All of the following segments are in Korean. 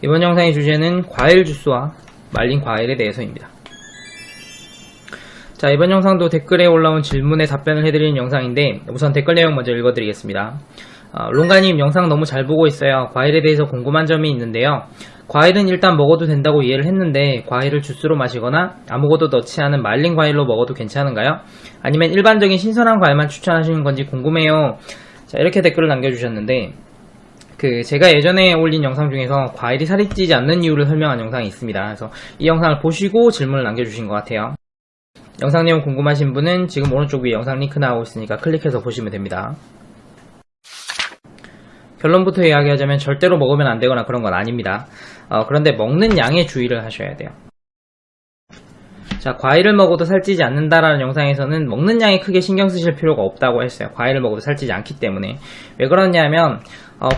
이번 영상의 주제는 과일 주스와 말린 과일에 대해서입니다. 자, 이번 영상도 댓글에 올라온 질문에 답변을 해드리는 영상인데 우선 댓글 내용 먼저 읽어드리겠습니다. 롱가님 영상 너무 잘 보고 있어요. 과일에 대해서 궁금한 점이 있는데요. 과일은 일단 먹어도 된다고 이해를 했는데 과일을 주스로 마시거나 아무것도 넣지 않은 말린 과일로 먹어도 괜찮은가요? 아니면 일반적인 신선한 과일만 추천하시는 건지 궁금해요. 자, 이렇게 댓글을 남겨주셨는데 제가 예전에 올린 영상 중에서 과일이 살이 찌지 않는 이유를 설명한 영상이 있습니다. 그래서 이 영상을 보시고 질문을 남겨주신 것 같아요. 영상 내용 궁금하신 분은 지금 오른쪽 위에 영상 링크 나오고 있으니까 클릭해서 보시면 됩니다. 결론부터 이야기하자면 절대로 먹으면 안 되거나 그런 건 아닙니다. 그런데 먹는 양에 주의를 하셔야 돼요. 자, 과일을 먹어도 살찌지 않는다라는 영상에서는 먹는 양에 크게 신경 쓰실 필요가 없다고 했어요. 과일을 먹어도 살찌지 않기 때문에. 왜 그러냐면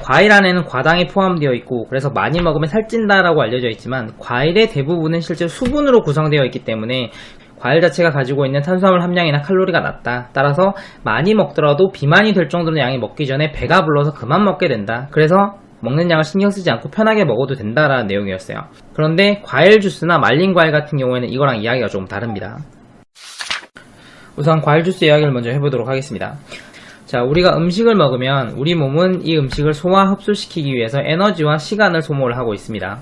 과일 안에는 과당이 포함되어 있고 그래서 많이 먹으면 살찐다라고 알려져 있지만 과일의 대부분은 실제 수분으로 구성되어 있기 때문에 과일 자체가 가지고 있는 탄수화물 함량이나 칼로리가 낮다. 따라서 많이 먹더라도 비만이 될 정도의 양이 먹기 전에 배가 불러서 그만 먹게 된다. 그래서 먹는 양을 신경 쓰지 않고 편하게 먹어도 된다라는 내용이었어요. 그런데 과일 주스나 말린 과일 같은 경우에는 이거랑 이야기가 조금 다릅니다. 우선 과일 주스 이야기를 먼저 해보도록 하겠습니다. 자, 우리가 음식을 먹으면 우리 몸은 이 음식을 소화 흡수시키기 위해서 에너지와 시간을 소모를 하고 있습니다.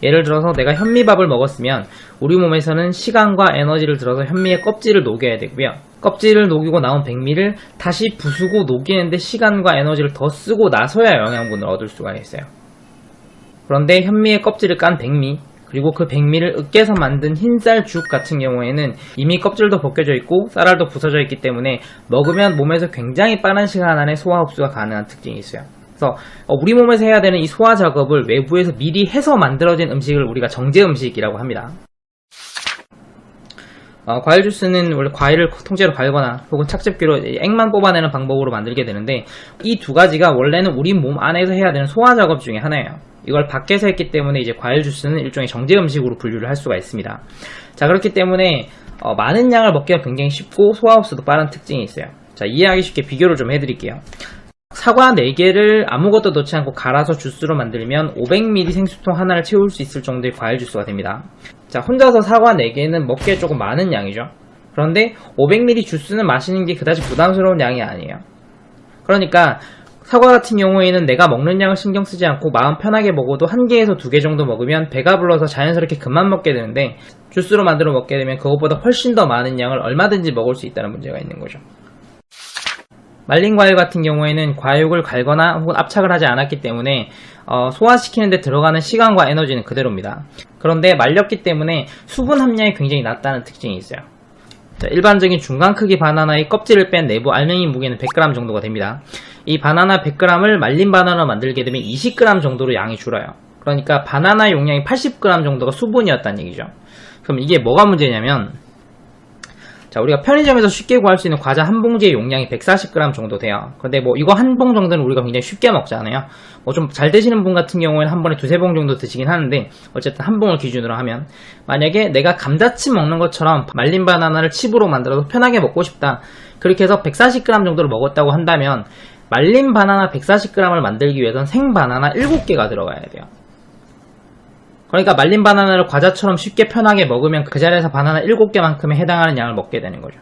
예를 들어서 내가 현미밥을 먹었으면 우리 몸에서는 시간과 에너지를 들어서 현미의 껍질을 녹여야 되고요. 껍질을 녹이고 나온 백미를 다시 부수고 녹이는데 시간과 에너지를 더 쓰고 나서야 영양분을 얻을 수가 있어요. 그런데 현미의 껍질을 깐 백미, 그리고 그 백미를 으깨서 만든 흰쌀죽 같은 경우에는 이미 껍질도 벗겨져 있고 쌀알도 부서져 있기 때문에 먹으면 몸에서 굉장히 빠른 시간 안에 소화 흡수가 가능한 특징이 있어요. 그래서 우리 몸에서 해야 되는 이 소화 작업을 외부에서 미리 해서 만들어진 음식을 우리가 정제 음식이라고 합니다. 과일 주스는 원래 과일을 통째로 갈거나 혹은 착즙기로 액만 뽑아내는 방법으로 만들게 되는데 이 두 가지가 원래는 우리 몸 안에서 해야 되는 소화 작업 중에 하나예요. 이걸 밖에서 했기 때문에 이제 과일 주스는 일종의 정제 음식으로 분류를 할 수가 있습니다. 자, 그렇기 때문에 많은 양을 먹기가 굉장히 쉽고 소화 흡수도 빠른 특징이 있어요. 자, 이해하기 쉽게 비교를 좀 해드릴게요. 사과 4개를 아무것도 넣지 않고 갈아서 주스로 만들면 500ml 생수통 하나를 채울 수 있을 정도의 과일 주스가 됩니다. 자, 혼자서 사과 4개는 먹기에 조금 많은 양이죠. 그런데 500ml 주스는 마시는 게 그다지 부담스러운 양이 아니에요. 그러니까 사과 같은 경우에는 내가 먹는 양을 신경 쓰지 않고 마음 편하게 먹어도 1개에서 2개 정도 먹으면 배가 불러서 자연스럽게 그만 먹게 되는데 주스로 만들어 먹게 되면 그것보다 훨씬 더 많은 양을 얼마든지 먹을 수 있다는 문제가 있는 거죠. 말린 과일 같은 경우에는 과육을 갈거나 혹은 압착을 하지 않았기 때문에 소화시키는 데 들어가는 시간과 에너지는 그대로입니다. 그런데 말렸기 때문에 수분 함량이 굉장히 낮다는 특징이 있어요. 자, 일반적인 중간 크기 바나나의 껍질을 뺀 내부 알맹이 무게는 100g 정도가 됩니다. 이 바나나 100g을 말린 바나나로 만들게 되면 20g 정도로 양이 줄어요. 그러니까 바나나 용량이 80g 정도가 수분이었다는 얘기죠. 그럼 이게 뭐가 문제냐면 자, 우리가 편의점에서 쉽게 구할 수 있는 과자 한 봉지의 용량이 140g 정도 돼요. 근데 이거 한 봉 정도는 우리가 굉장히 쉽게 먹잖아요. 좀 잘 드시는 분 같은 경우에는 한 번에 2-3봉 정도 드시긴 하는데 어쨌든 한 봉을 기준으로 하면 만약에 내가 감자칩 먹는 것처럼 말린 바나나를 칩으로 만들어서 편하게 먹고 싶다. 그렇게 해서 140g 정도를 먹었다고 한다면 말린 바나나 140g을 만들기 위해서는 생 바나나 7개가 들어가야 돼요. 그러니까 말린 바나나를 과자처럼 쉽게 편하게 먹으면 그 자리에서 바나나 7개만큼에 해당하는 양을 먹게 되는 거죠.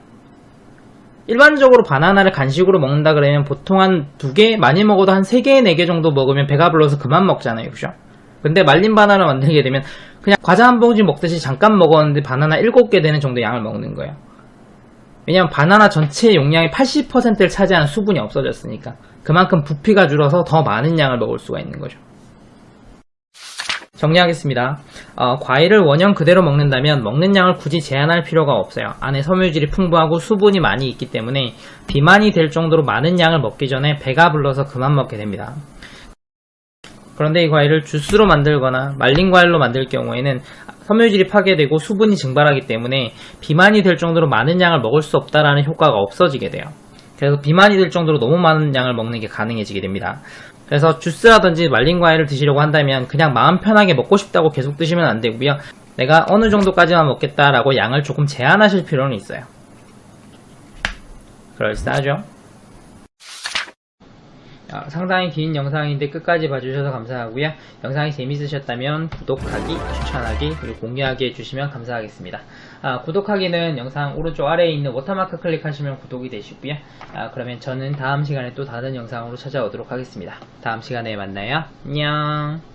일반적으로 바나나를 간식으로 먹는다 그러면 보통 한 2개, 많이 먹어도 한 3개, 4개 정도 먹으면 배가 불러서 그만 먹잖아요. 그죠? 근데 말린 바나나를 만들게 되면 그냥 과자 한 봉지 먹듯이 잠깐 먹었는데 바나나 7개 되는 정도 양을 먹는 거예요. 왜냐면 바나나 전체 용량의 80%를 차지하는 수분이 없어졌으니까 그만큼 부피가 줄어서 더 많은 양을 먹을 수가 있는 거죠. 정리하겠습니다. 과일을 원형 그대로 먹는다면 먹는 양을 굳이 제한할 필요가 없어요. 안에 섬유질이 풍부하고 수분이 많이 있기 때문에 비만이 될 정도로 많은 양을 먹기 전에 배가 불러서 그만 먹게 됩니다. 그런데 이 과일을 주스로 만들거나 말린 과일로 만들 경우에는 섬유질이 파괴되고 수분이 증발하기 때문에 비만이 될 정도로 많은 양을 먹을 수 없다라는 효과가 없어지게 돼요. 그래서 비만이 될 정도로 너무 많은 양을 먹는 게 가능해지게 됩니다. 그래서 주스라든지 말린 과일을 드시려고 한다면 그냥 마음 편하게 먹고 싶다고 계속 드시면 안 되고요. 내가 어느 정도까지만 먹겠다라고 양을 조금 제한하실 필요는 있어요. 그럴싸하죠? 상당히 긴 영상인데 끝까지 봐주셔서 감사하고요. 영상이 재밌으셨다면 구독하기, 추천하기, 그리고 공유하기 해주시면 감사하겠습니다. 구독하기는 영상 오른쪽 아래에 있는 워터마크 클릭하시면 구독이 되시고요. 그러면 저는 다음 시간에 또 다른 영상으로 찾아오도록 하겠습니다. 다음 시간에 만나요. 안녕.